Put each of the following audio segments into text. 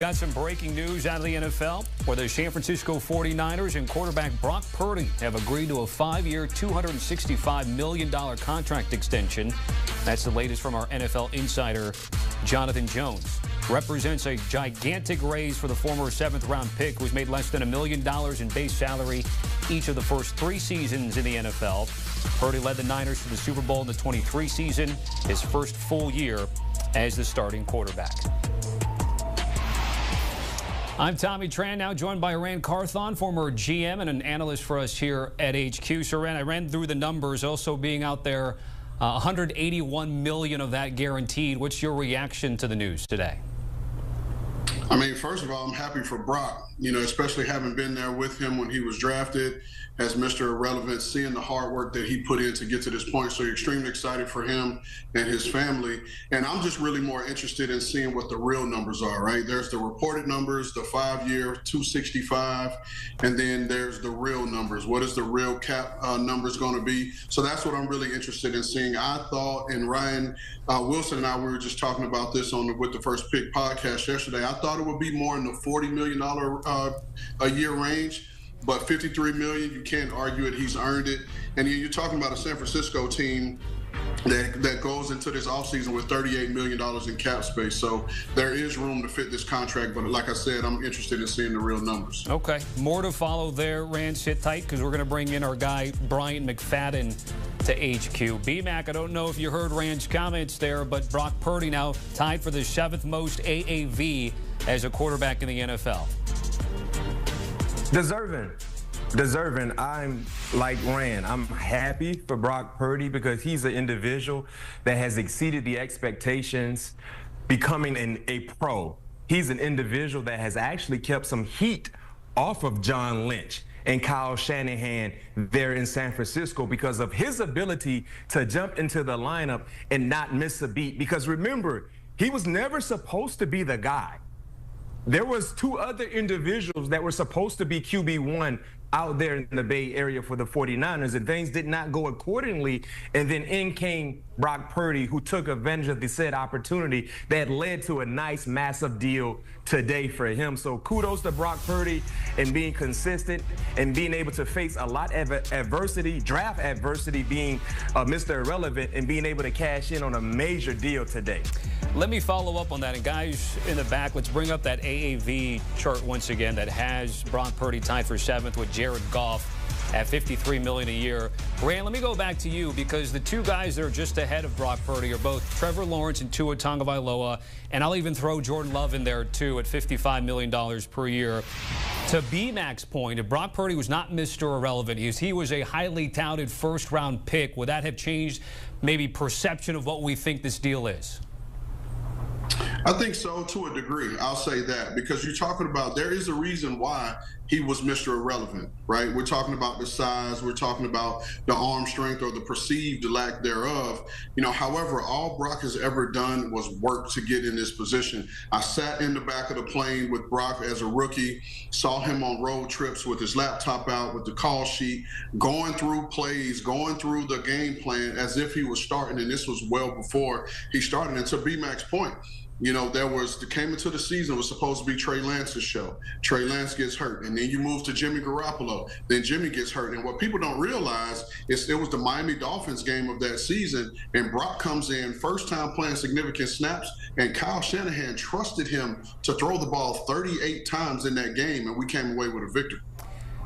Got some breaking news out of the NFL where the San Francisco 49ers and quarterback Brock Purdy have agreed to a 5-year, $265 million contract extension. That's the latest from our NFL insider, Jonathan Jones. Represents a gigantic raise for the former 7th-round pick who's made less than $1 million in base salary each of the first 3 seasons in the NFL. Purdy led the Niners to the Super Bowl in the 23 season, his first full year as the starting quarterback. I'm Tommy Tran, now joined by Rand Carthon, former GM and an analyst for us here at HQ. So, Rand, I ran through the numbers, also being out there, $181 million of that guaranteed. What's your reaction to the news today? I mean, first of all, I'm happy for Brock, especially having been there with him when he was drafted as Mr. Irrelevant, seeing the hard work that he put in to get to this point. So extremely excited for him and his family. And I'm just really more interested in seeing what the real numbers are, right? There's the reported numbers, the 5-year, 265, and then there's the real numbers. What is the real cap numbers going to be? So that's what I'm really interested in seeing. I thought, and Ryan Wilson and I, we were just talking about this with the First Pick podcast yesterday. I thought it would be more in the $40 million a year range. But $53 million, you can't argue it. He's earned it. And you're talking about a San Francisco team that goes into this offseason with $38 million in cap space. So there is room to fit this contract. But like I said, I'm interested in seeing the real numbers. Okay. More to follow there, Rand. Sit tight because we're going to bring in our guy, Brian McFadden, to HQ. BMAC, I don't know if you heard Rand's comments there, but Brock Purdy now tied for the 7th most AAV as a quarterback in the NFL. Deserving. I'm like Rand. I'm happy for Brock Purdy because he's an individual that has exceeded the expectations, becoming a pro. He's an individual that has actually kept some heat off of John Lynch and Kyle Shanahan there in San Francisco because of his ability to jump into the lineup and not miss a beat. Because remember, he was never supposed to be the guy. There was 2 other individuals that were supposed to be QB1 out there in the Bay Area for the 49ers, and things did not go accordingly. And then in came Brock Purdy, who took advantage of the said opportunity that led to a nice, massive deal today for him. So kudos to Brock Purdy and being consistent and being able to face a lot of adversity, draft adversity, being Mr. Irrelevant and being able to cash in on a major deal today. Let me follow up on that. And guys in the back, let's bring up that AAV chart once again that has Brock Purdy tied for 7th with Jared Goff at $53 million a year. Rand, let me go back to you because the 2 guys that are just ahead of Brock Purdy are both Trevor Lawrence and Tua Tagovailoa, and I'll even throw Jordan Love in there too at $55 million per year. To BMAC's point, if Brock Purdy was not Mr. Irrelevant, he was a highly touted first-round pick, would that have changed maybe perception of what we think this deal is? I think so, to a degree. I'll say that because you're talking about there is a reason why he was Mr. Irrelevant, right? We're talking about the size. We're talking about the arm strength or the perceived lack thereof. However, all Brock has ever done was work to get in this position. I sat in the back of the plane with Brock as a rookie, saw him on road trips with his laptop out, with the call sheet, going through plays, going through the game plan as if he was starting, and this was well before he started. And to B-Mac's point, came into the season, was supposed to be Trey Lance's show. Trey Lance gets hurt, and then you move to Jimmy Garoppolo. Then Jimmy gets hurt. And what people don't realize is it was the Miami Dolphins game of that season, and Brock comes in, first time playing significant snaps, and Kyle Shanahan trusted him to throw the ball 38 times in that game, and we came away with a victory.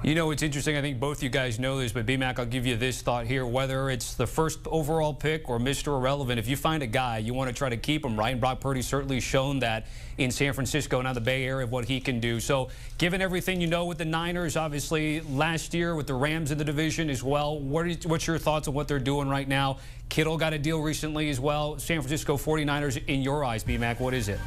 It's interesting. I think both you guys know this, but BMAC, I'll give you this thought here. Whether it's the first overall pick or Mr. Irrelevant, if you find a guy, you want to try to keep him, right? And Brock Purdy certainly shown that in San Francisco, now the Bay Area, of what he can do. So given everything you know with the Niners, obviously last year with the Rams in the division as well, what's your thoughts on what they're doing right now? Kittle got a deal recently as well. San Francisco 49ers, in your eyes, BMAC, what is it?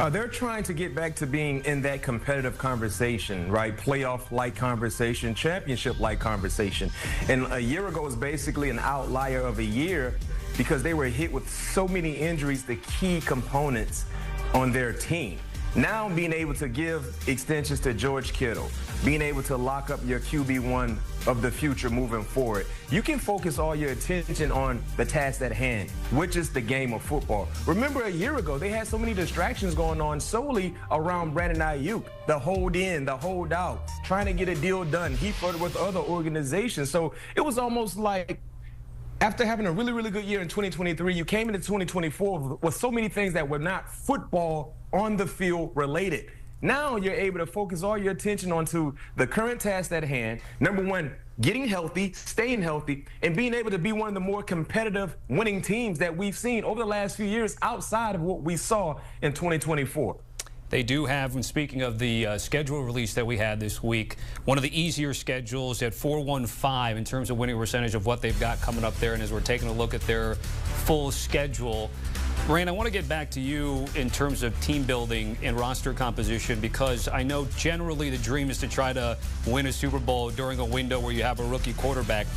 They're trying to get back to being in that competitive conversation, right? Playoff-like conversation, championship-like conversation. And a year ago was basically an outlier of a year because they were hit with so many injuries, the key components on their team. Now being able to give extensions to George Kittle, being able to lock up your QB1 of the future moving forward, you can focus all your attention on the task at hand, which is the game of football. Remember, a year ago, they had so many distractions going on solely around Brandon Ayuk, the hold in, the hold out, trying to get a deal done. He flirted with other organizations. So it was almost like, after having a really, really good year in 2023, you came into 2024 with so many things that were not football on the field related. Now you're able to focus all your attention onto the current task at hand. Number one, getting healthy, staying healthy, and being able to be one of the more competitive winning teams that we've seen over the last few years outside of what we saw in 2024. They do have, when speaking of the schedule release that we had this week, one of the easier schedules at 4-1-5 in terms of winning percentage of what they've got coming up there. And as we're taking a look at their full schedule, Rand, I want to get back to you in terms of team building and roster composition, because I know generally the dream is to try to win a Super Bowl during a window where you have a rookie quarterback.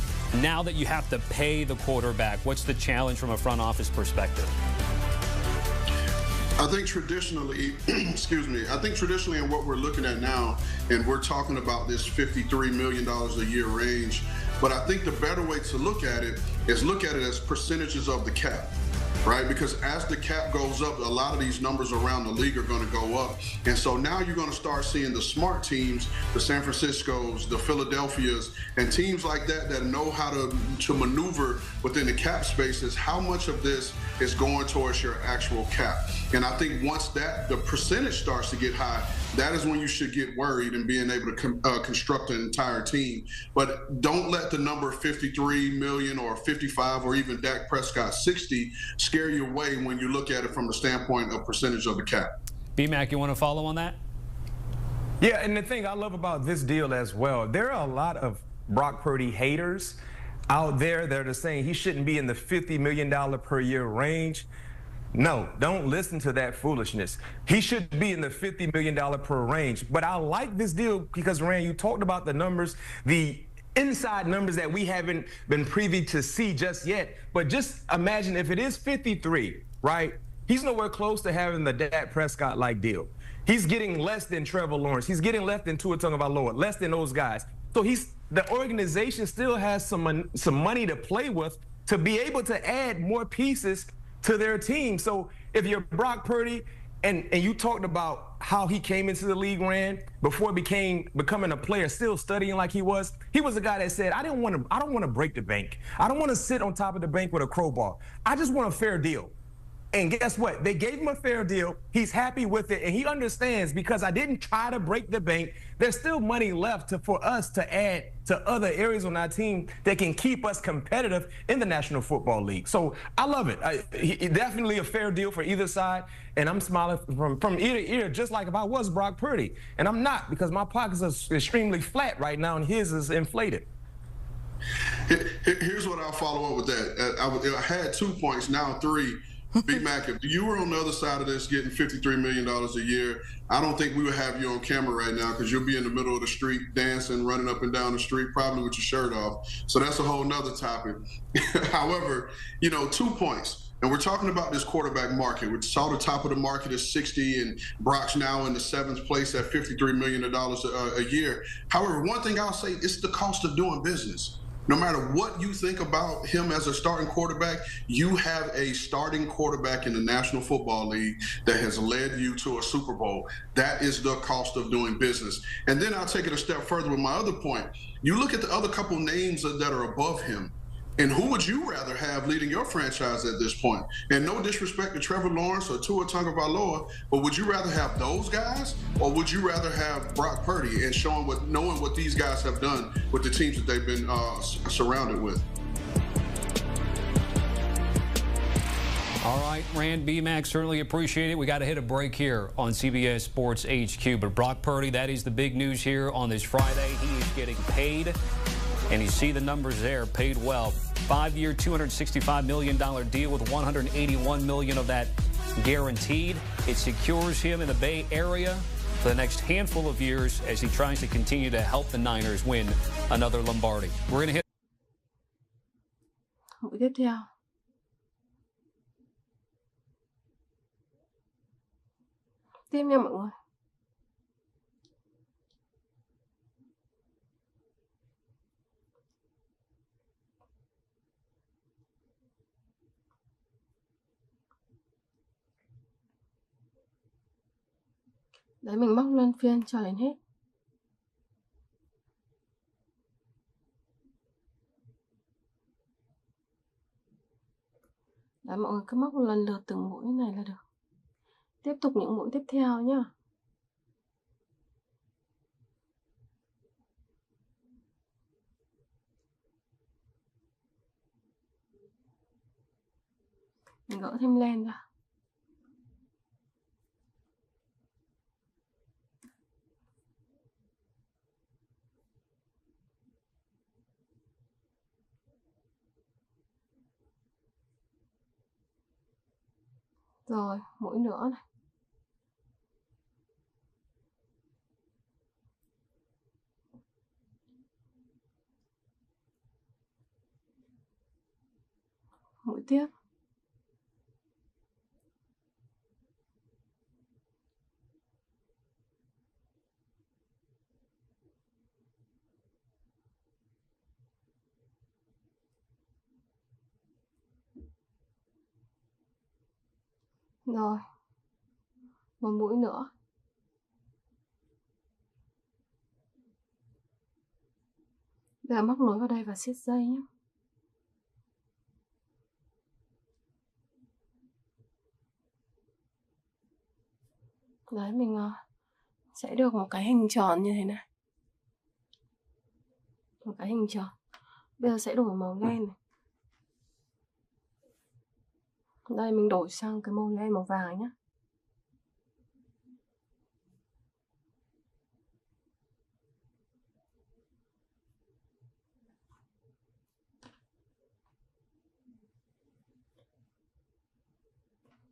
Now that you have to pay the quarterback, what's the challenge from a front office perspective? I think traditionally, I think traditionally in what we're looking at now, and we're talking about this $53 million a year range, but I think the better way to look at it is look at it as percentages of the cap. Right? Because as the cap goes up, a lot of these numbers around the league are going to go up. And so now you're going to start seeing the smart teams, the San Franciscos, the Philadelphias, and teams like that that know how to maneuver within the cap spaces. How much of this is going towards your actual cap? And I think once the percentage starts to get high, that is when you should get worried and being able to construct an entire team. But don't let the number 53 million or 55 or even Dak Prescott 60 scare you away when you look at it from the standpoint of percentage of the cap. B-Mac, you want to follow on that? Yeah, and the thing I love about this deal as well, there are a lot of Brock Purdy haters out there that are saying he shouldn't be in the $50 million per year range. No, don't listen to that foolishness. He should be in the $50 million per range. But I like this deal because, Rand, you talked about the numbers, the inside numbers that we haven't been privy to see just yet. But just imagine if it is 53, right? He's nowhere close to having the Dak Prescott-like deal. He's getting less than Trevor Lawrence. He's getting less than Tua Tagovailoa, less than those guys. So the organization still has some money to play with to be able to add more pieces to their team. So if you're Brock Purdy, and you talked about how he came into the league, Rand, before becoming a player, still studying like he was a guy that said, I don't want to break the bank. I don't want to sit on top of the bank with a crowbar. I just want a fair deal. And guess what? They gave him a fair deal. He's happy with it. And he understands, because I didn't try to break the bank, there's still money left for us to add to other areas on our team that can keep us competitive in the National Football League. So I love it. Definitely a fair deal for either side. And I'm smiling from ear to ear, just like if I was Brock Purdy. And I'm not, because my pockets are extremely flat right now and his is inflated. Here's what I'll follow up with that. I had 2 points, now 3. B-Mac, if you were on the other side of this getting $53 million a year, I don't think we would have you on camera right now, because you'll be in the middle of the street dancing, running up and down the street, probably with your shirt off. So that's a whole nother topic. However, 2 points. And we're talking about this quarterback market. We saw the top of the market is 60, and Brock's now in the 7th place at $53 million a year. However, one thing I'll say, it's the cost of doing business. No matter what you think about him as a starting quarterback, you have a starting quarterback in the National Football League that has led you to a Super Bowl. That is the cost of doing business. And then I'll take it a step further with my other point. You look at the other couple names that are above him, and who would you rather have leading your franchise at this point? And no disrespect to Trevor Lawrence or Tua Tagovailoa, but would you rather have those guys, or would you rather have Brock Purdy and knowing what these guys have done with the teams that they've been surrounded with? All right, Rand, B-Mac, certainly appreciate it. We got to hit a break here on CBS Sports HQ. But Brock Purdy, that is the big news here on this Friday. He is getting paid. And you see the numbers there, paid well. 5-year, $265 million deal with $181 million of that guaranteed. It secures him in the Bay Area for the next handful of years as he tries to continue to help the Niners win another Lombardi. We're going to hit. Tiếp theo. tiếp nha mọi người. Đấy, mình móc luân phiên cho đến hết. Đấy, mọi người cứ móc lần lượt từng mũi này là được. Tiếp tục những mũi tiếp theo nhá. Mình gỡ thêm len ra. Rồi, mũi nữa này. Mũi tiếp. Rồi, một mũi nữa. Bây giờ móc nối vào đây và siết dây nhé. Đấy, mình sẽ được một cái hình tròn như thế này. Một cái hình tròn. Bây giờ sẽ đổi màu len này. Đây, mình đổi sang cái màu len màu vàng nhé.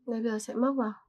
Đây, bây giờ sẽ móc vào.